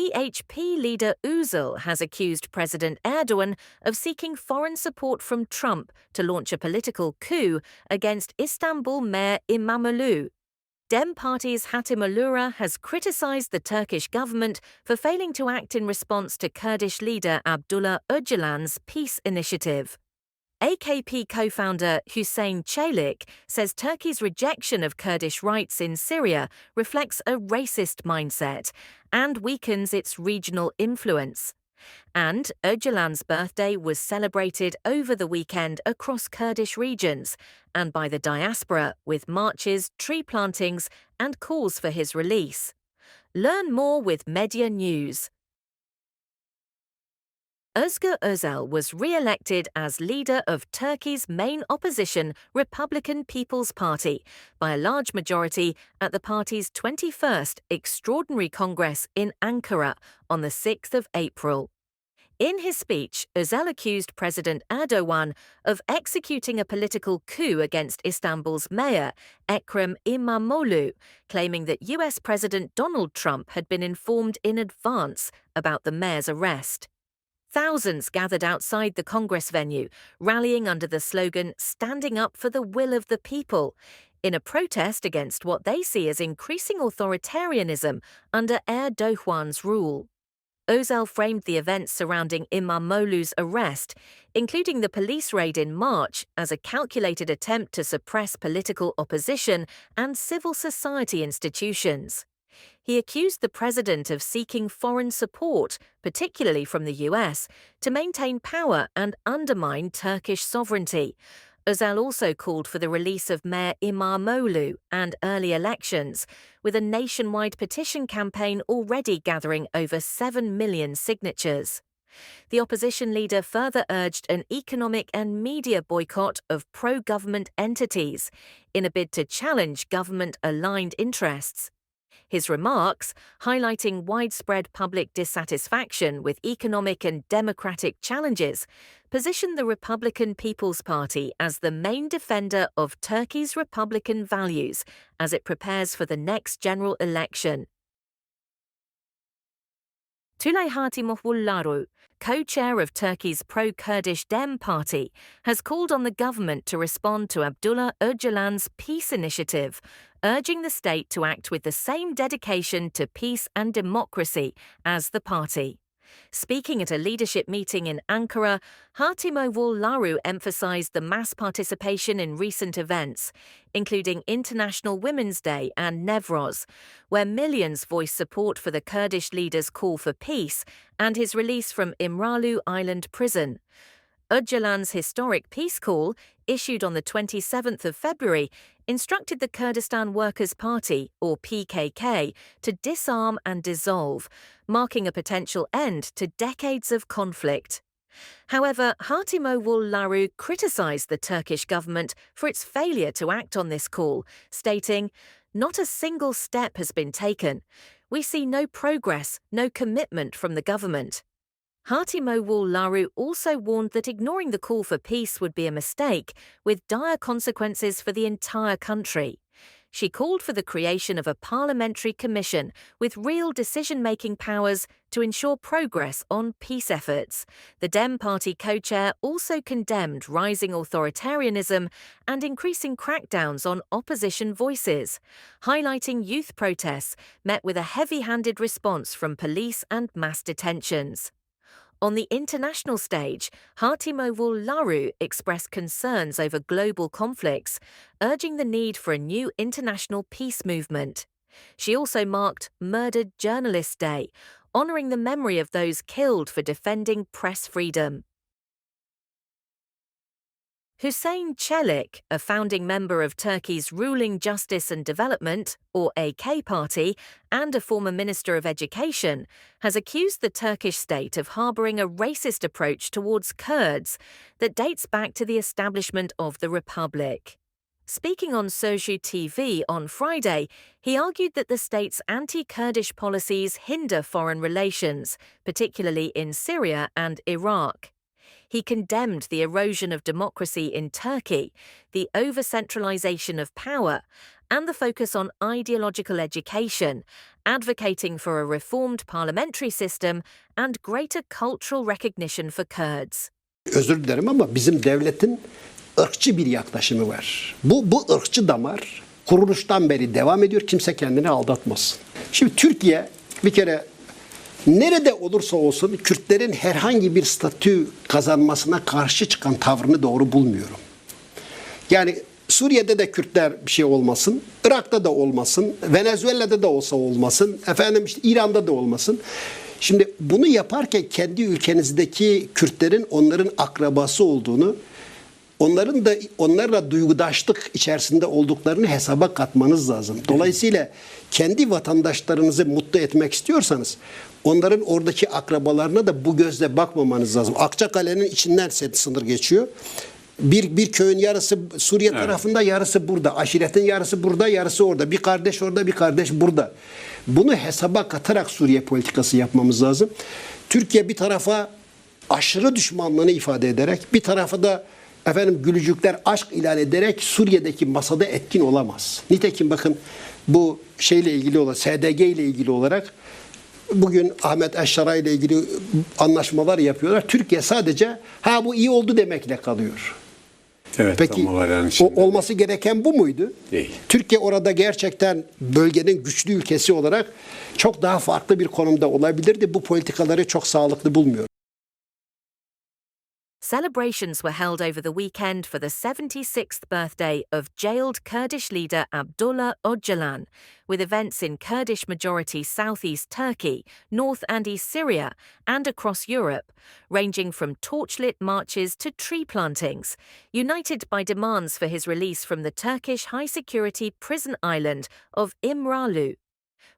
CHP leader Özal has accused President Erdogan of seeking foreign support from Trump to launch a political coup against Istanbul Mayor İmamoğlu. Dem Party's Hatim Allura has criticized the Turkish government for failing to act in response to Kurdish leader Abdullah Öcalan's peace initiative. AKP co-founder Hüseyin Çelik says Turkey's rejection of Kurdish rights in Syria reflects a racist mindset and weakens its regional influence. And Öcalan's birthday was celebrated over the weekend across Kurdish regions and by the diaspora with marches, tree plantings, and calls for his release. Learn more with Media News. Özgür Özel was re-elected as leader of Turkey's main opposition Republican People's Party by a large majority at the party's 21st Extraordinary Congress in Ankara on the 6th of April. In his speech, Özel accused President Erdogan of executing a political coup against Istanbul's mayor, Ekrem İmamoğlu, claiming that US President Donald Trump had been informed in advance about the mayor's arrest. Thousands gathered outside the Congress venue, rallying under the slogan "Standing Up for the Will of the People," in a protest against what they see as increasing authoritarianism under Erdogan's rule. Özel framed the events surrounding İmamoğlu's arrest, including the police raid in March, as a calculated attempt to suppress political opposition and civil society institutions. He accused the president of seeking foreign support, particularly from the US, to maintain power and undermine Turkish sovereignty. Özel also called for the release of Mayor İmamoğlu and early elections, with a nationwide petition campaign already gathering over 7 million signatures. The opposition leader further urged an economic and media boycott of pro-government entities in a bid to challenge government-aligned interests. His remarks, highlighting widespread public dissatisfaction with economic and democratic challenges, position the Republican People's Party as the main defender of Turkey's republican values as it prepares for the next general election. Tülay Hatimoğulları, co-chair of Turkey's pro-Kurdish Dem Party, has called on the government to respond to Abdullah Öcalan's peace initiative, urging the state to act with the same dedication to peace and democracy as the party. Speaking at a leadership meeting in Ankara, Hatimoğulları emphasized the mass participation in recent events, including International Women's Day and Newroz, where millions voiced support for the Kurdish leader's call for peace and his release from İmralı Island prison. Öcalan's historic peace call, issued on the 27th of February, instructed the Kurdistan Workers' Party, or PKK, to disarm and dissolve, marking a potential end to decades of conflict. However, Hatimoğulları criticized the Turkish government for its failure to act on this call, stating, "Not a single step has been taken. We see no progress, no commitment from the government." Hatimoğulları also warned that ignoring the call for peace would be a mistake, with dire consequences for the entire country. She called for the creation of a parliamentary commission with real decision-making powers to ensure progress on peace efforts. The Dem Party co-chair also condemned rising authoritarianism and increasing crackdowns on opposition voices, highlighting youth protests met with a heavy-handed response from police and mass detentions. On the international stage, Hatimoğulları expressed concerns over global conflicts, urging the need for a new international peace movement. She also marked Murdered Journalists Day, honoring the memory of those killed for defending press freedom. Hüseyin Çelik, a founding member of Turkey's ruling Justice and Development, or AK party, and a former Minister of Education, has accused the Turkish state of harboring a racist approach towards Kurds that dates back to the establishment of the Republic. Speaking on Sözcü TV on Friday, he argued that the state's anti-Kurdish policies hinder foreign relations, particularly in Syria and Iraq. He condemned the erosion of democracy in Turkey, the over-centralization of power, and the focus on ideological education, advocating for a reformed parliamentary system and greater cultural recognition for Kurds. Özür dilerim ama bizim devletin ırkçı bir yaklaşımı var. Bu ırkçı damar kuruluştan beri devam ediyor. Kimse kendini aldatmasın. Şimdi Türkiye bir kere nerede olursa olsun Kürtlerin herhangi bir statü kazanmasına karşı çıkan tavrını doğru bulmuyorum. Yani Suriye'de de Kürtler bir şey olmasın, Irak'ta da olmasın, Venezuela'da da olsa olmasın, efendim işte İran'da da olmasın. Şimdi bunu yaparken kendi ülkenizdeki Kürtlerin onların akrabası olduğunu, onların da onlarla duygudaşlık içerisinde olduklarını hesaba katmanız lazım. Dolayısıyla kendi vatandaşlarınızı mutlu etmek istiyorsanız onların oradaki akrabalarına da bu gözle bakmamanız lazım. Akçakale'nin içinden sınır geçiyor. Bir köyün yarısı Suriye tarafında, yarısı burada. Aşiretin yarısı burada, yarısı orada. Bir kardeş orada, bir kardeş burada. Bunu hesaba katarak Suriye politikası yapmamız lazım. Türkiye bir tarafa aşırı düşmanlığını ifade ederek, bir tarafa da gülücükler, aşk ilan ederek Suriye'deki masada etkin olamaz. Nitekim bakın bu şeyle ilgili olarak, SDG ile ilgili olarak bugün Ahmet Eşşara ile ilgili anlaşmalar yapıyorlar. Türkiye sadece bu iyi oldu demekle kalıyor. Evet, peki olması gereken bu muydu? Değil. Türkiye orada gerçekten bölgenin güçlü ülkesi olarak çok daha farklı bir konumda olabilirdi. Bu politikaları çok sağlıklı bulmuyorum. Celebrations were held over the weekend for the 76th birthday of jailed Kurdish leader Abdullah Öcalan, with events in Kurdish-majority southeast Turkey, north and east Syria, and across Europe, ranging from torchlit marches to tree plantings, united by demands for his release from the Turkish high-security prison island of İmralı.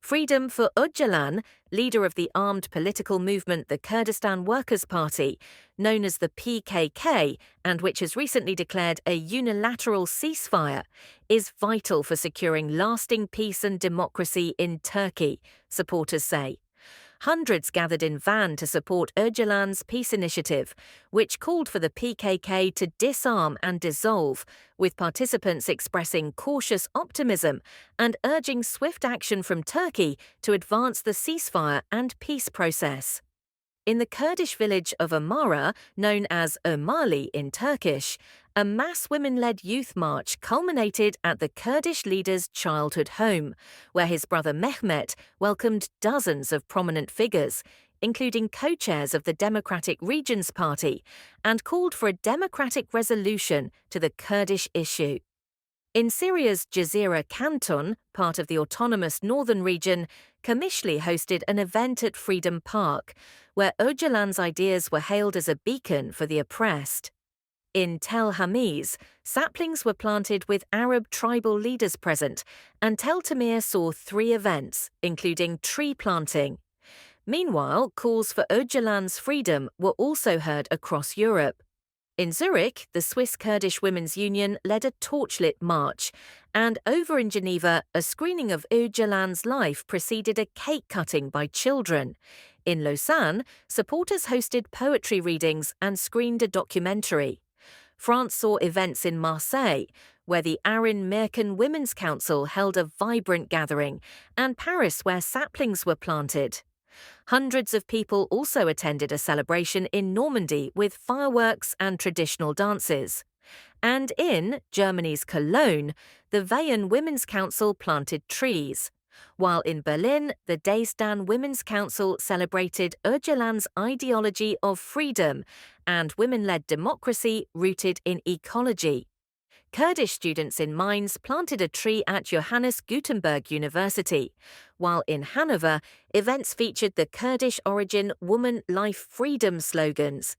Freedom for Öcalan, leader of the armed political movement the Kurdistan Workers' Party, known as the PKK, and which has recently declared a unilateral ceasefire, is vital for securing lasting peace and democracy in Turkey, supporters say. Hundreds gathered in Van to support Öcalan's peace initiative, which called for the PKK to disarm and dissolve, with participants expressing cautious optimism and urging swift action from Turkey to advance the ceasefire and peace process. In the Kurdish village of Amara, known as Ömali in Turkish, a mass women-led youth march culminated at the Kurdish leader's childhood home, where his brother Mehmet welcomed dozens of prominent figures, including co-chairs of the Democratic Regions Party, and called for a democratic resolution to the Kurdish issue. In Syria's Jazira Canton, part of the autonomous northern region, Kamishli hosted an event at Freedom Park, where Öcalan's ideas were hailed as a beacon for the oppressed. In Tel Hamiz, saplings were planted with Arab tribal leaders present, and Tel Tamir saw 3 events, including tree planting. Meanwhile, calls for Öcalan's freedom were also heard across Europe. In Zurich, the Swiss Kurdish Women's Union led a torchlit march, and over in Geneva, a screening of Öcalan's life preceded a cake cutting by children. In Lausanne, supporters hosted poetry readings and screened a documentary. France saw events in Marseille, where the Arin Mirken Women's Council held a vibrant gathering, and Paris, where saplings were planted. Hundreds of people also attended a celebration in Normandy with fireworks and traditional dances. And in Germany's Cologne, the Wehen Women's Council planted trees, while in Berlin, the Daystan Women's Council celebrated Öcalan's ideology of freedom and women-led democracy rooted in ecology. Kurdish students in Mainz planted a tree at Johannes Gutenberg University, while in Hanover, events featured the Kurdish origin Woman, Life, Freedom slogans.